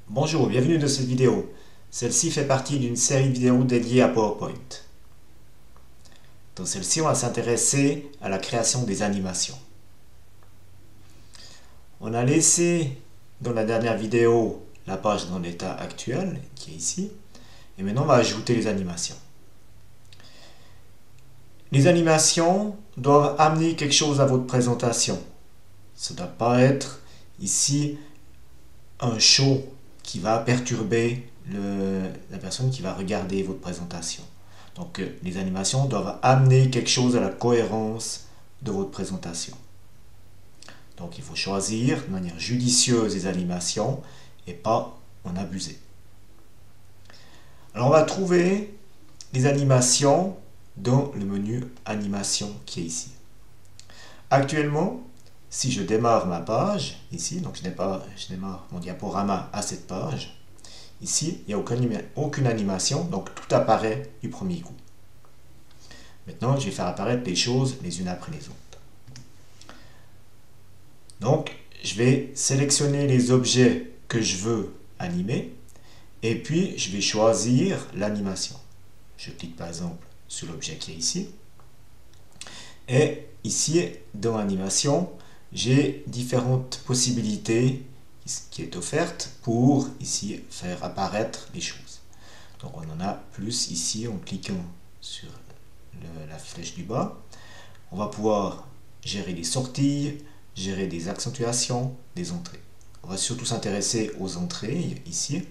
Bonjour, bienvenue dans cette vidéo. Celle-ci fait partie d'une série de vidéos dédiée à PowerPoint. Dans celle-ci, on va s'intéresser à la création des animations. On a laissé dans la dernière vidéo la page dans l'état actuel, qui est ici, et maintenant on va ajouter les animations. Les animations doivent amener quelque chose à votre présentation. Ça ne doit pas être ici un show qui va perturber la personne qui va regarder votre présentation. Donc les animations doivent amener quelque chose à la cohérence de votre présentation. Donc il faut choisir de manière judicieuse les animations et pas en abuser. Alors on va trouver les animations dans le menu animation qui est ici. Actuellement, si je démarre ma page, ici, donc je démarre mon diaporama à cette page, ici, il n'y a aucune animation, donc tout apparaît du premier coup. Maintenant, je vais faire apparaître les choses les unes après les autres. Donc, je vais sélectionner les objets que je veux animer, et puis je vais choisir l'animation. Je clique par exemple sur l'objet qui est ici, et ici, dans l'animation, j'ai différentes possibilités qui est offerte pour ici faire apparaître les choses. Donc on en a plus ici en cliquant sur la flèche du bas. On va pouvoir gérer des sorties, gérer des accentuations, des entrées. On va surtout s'intéresser aux entrées ici.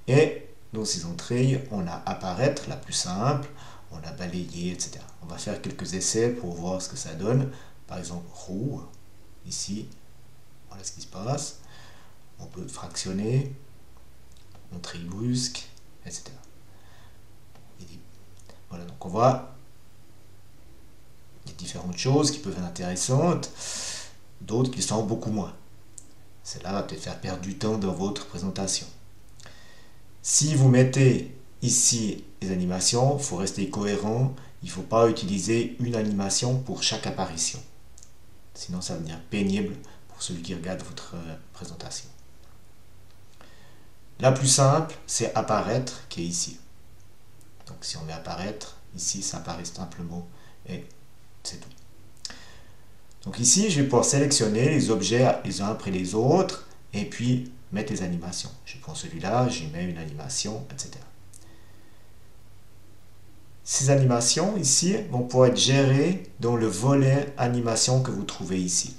Et dans ces entrées, on a apparaître la plus simple, on a balayé, etc. On va faire quelques essais pour voir ce que ça donne. Par exemple, roue, ici, voilà ce qui se passe. On peut fractionner, entrée brusque, etc. Voilà, donc on voit des différentes choses qui peuvent être intéressantes, d'autres qui sont beaucoup moins. Cela va peut-être faire perdre du temps dans votre présentation. Si vous mettez ici les animations, il faut rester cohérent. Il ne faut pas utiliser une animation pour chaque apparition. Sinon, ça va devenir pénible pour celui qui regarde votre présentation. La plus simple, c'est apparaître, qui est ici. Donc, si on met apparaître, ici, ça apparaît simplement et c'est tout. Donc ici, je vais pouvoir sélectionner les objets les uns après les autres et puis mettre les animations. Je prends celui-là, j'y mets une animation, etc. Ces animations ici vont pouvoir être gérées dans le volet animation que vous trouvez ici.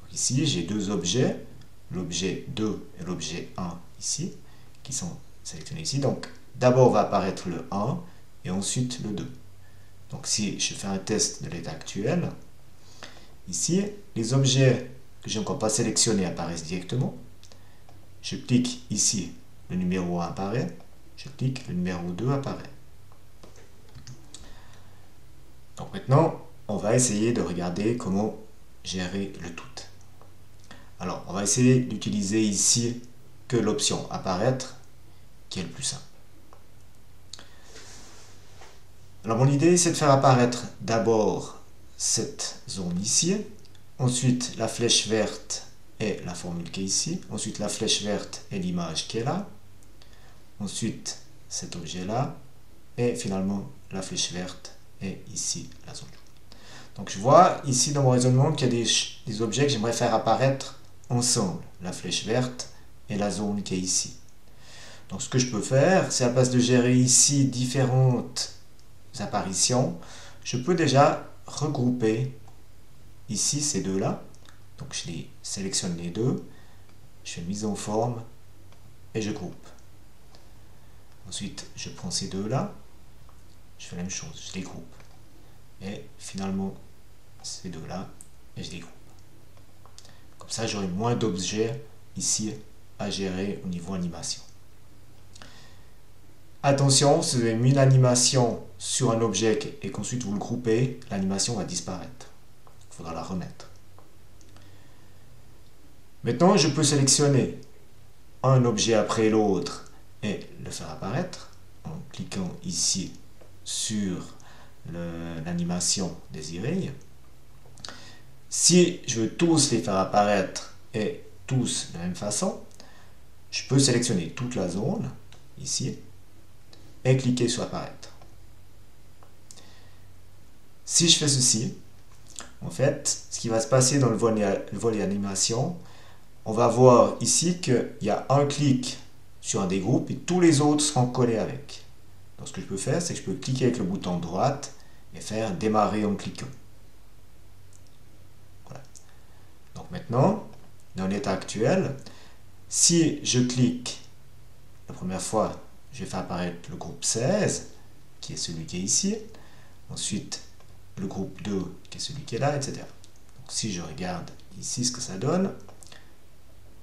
Donc ici, j'ai deux objets, l'objet 2 et l'objet 1 ici, qui sont sélectionnés ici. Donc d'abord va apparaître le 1 et ensuite le 2. Donc si je fais un test de l'état actuel, ici, les objets que je n'ai encore pas sélectionnés apparaissent directement. Je clique ici, le numéro 1 apparaît. Je clique, le numéro 2 apparaît. Donc maintenant, on va essayer de regarder comment gérer le tout. Alors, on va essayer d'utiliser ici que l'option apparaître, qui est le plus simple. Alors, mon idée, c'est de faire apparaître d'abord cette zone ici, ensuite la flèche verte et la formule qui est ici, ensuite la flèche verte et l'image qui est là, ensuite cet objet là, et finalement la flèche verte et ici la zone jaune. Donc je vois ici dans mon raisonnement qu'il y a des objets que j'aimerais faire apparaître ensemble, la flèche verte et la zone qui est ici. Donc ce que je peux faire, c'est à la place de gérer ici différentes apparitions, je peux déjà regrouper ici ces deux-là. Donc je les sélectionne les deux, je fais une mise en forme et je groupe. Ensuite, je prends ces deux-là, je fais la même chose, je les groupe. Et finalement, ces deux-là, et je les groupe. Comme ça, j'aurai moins d'objets ici à gérer au niveau animation. Attention, si vous avez mis une animation sur un objet et qu'ensuite vous le groupez, l'animation va disparaître. Il faudra la remettre. Maintenant, je peux sélectionner un objet après l'autre et le faire apparaître en cliquant ici sur l'animation désirée. Si je veux tous les faire apparaître et tous de la même façon, je peux sélectionner toute la zone, ici, et cliquer sur apparaître. Si je fais ceci, en fait, ce qui va se passer dans le volet animation, on va voir ici qu'il y a un clic sur un des groupes et tous les autres seront collés avec. Donc ce que je peux faire, c'est que je peux cliquer avec le bouton droite et faire démarrer en cliquant. Voilà. Donc maintenant, dans l'état actuel, si je clique la première fois, je vais faire apparaître le groupe 16, qui est celui qui est ici. Ensuite, le groupe 2, qui est celui qui est là, etc. Donc, si je regarde ici ce que ça donne,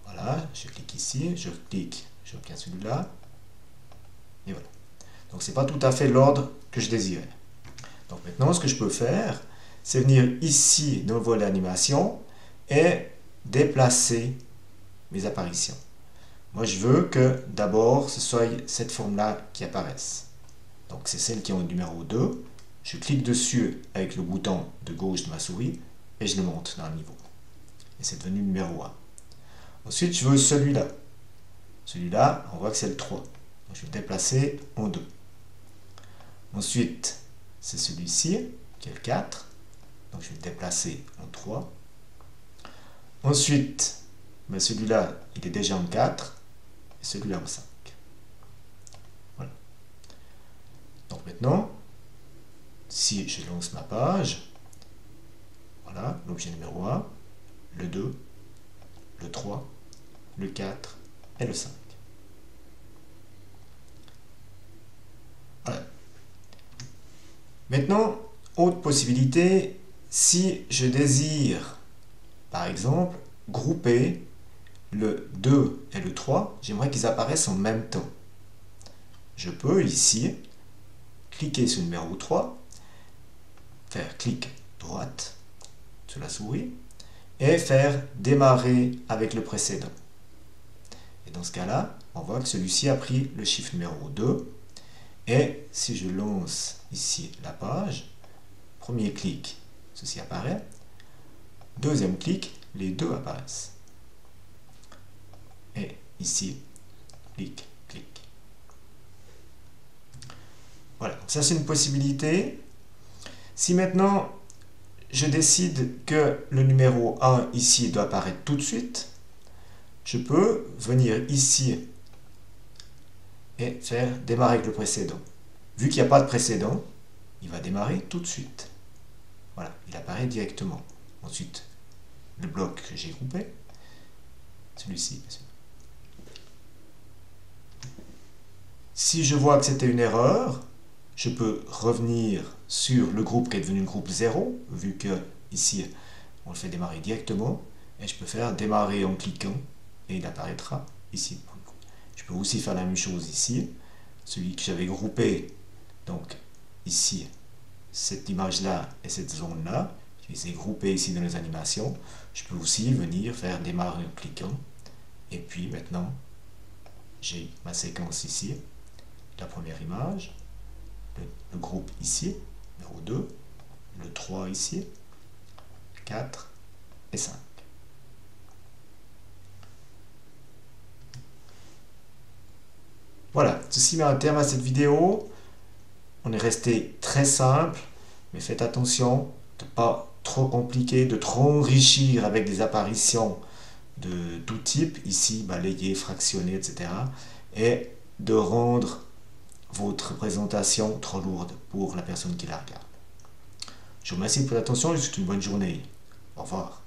voilà, je clique ici, je clique, j'obtiens celui-là, et voilà. Donc, ce n'est pas tout à fait l'ordre que je désirais. Donc, maintenant, ce que je peux faire, c'est venir ici dans le volet animation et déplacer mes apparitions. Moi, je veux que d'abord, ce soit cette forme-là qui apparaisse. Donc, c'est celle qui est au numéro 2. Je clique dessus avec le bouton de gauche de ma souris et je le monte dans le niveau. Et c'est devenu numéro 1. Ensuite, je veux celui-là. Celui-là, on voit que c'est le 3. Donc, je vais le déplacer en 2. Ensuite, c'est celui-ci, qui est le 4. Donc, je vais le déplacer en 3. Ensuite, ben celui-là, il est déjà en 4. Et celui-là en 5. Voilà. Donc, maintenant, si je lance ma page, voilà, l'objet numéro 1, le 2, le 3, le 4 et le 5. Voilà. Maintenant, autre possibilité, si je désire, par exemple, grouper le 2 et le 3, j'aimerais qu'ils apparaissent en même temps. Je peux ici cliquer sur le numéro 3, faire clic droite sur la souris et faire démarrer avec le précédent. Et dans ce cas-là, on voit que celui-ci a pris le chiffre numéro 2. Et si je lance ici la page, premier clic, ceci apparaît. Deuxième clic, les deux apparaissent. Et ici, clic, clic. Voilà, donc ça c'est une possibilité. Si maintenant je décide que le numéro 1 ici doit apparaître tout de suite, je peux venir ici et faire démarrer avec le précédent. Vu qu'il n'y a pas de précédent, il va démarrer tout de suite. Voilà, il apparaît directement. Ensuite, le bloc que j'ai groupé, celui-ci. Si je vois que c'était une erreur, je peux revenir sur le groupe qui est devenu le groupe 0, vu que ici on le fait démarrer directement, et je peux faire démarrer en cliquant, et il apparaîtra ici. Je peux aussi faire la même chose ici, celui que j'avais groupé, donc ici, cette image-là et cette zone-là, je les ai groupées ici dans les animations. Je peux aussi venir faire démarrer en cliquant, et puis maintenant, j'ai ma séquence ici, la première image, le groupe ici, numéro 2, le 3 ici, 4 et 5. Voilà, ceci met un terme à cette vidéo. On est resté très simple, mais faites attention de ne pas trop compliquer, de trop enrichir avec des apparitions de tout type, ici balayer, fractionner, etc. Et de rendre votre présentation trop lourde pour la personne qui la regarde. Je vous remercie pour l'attention et je vous souhaite une bonne journée. Au revoir.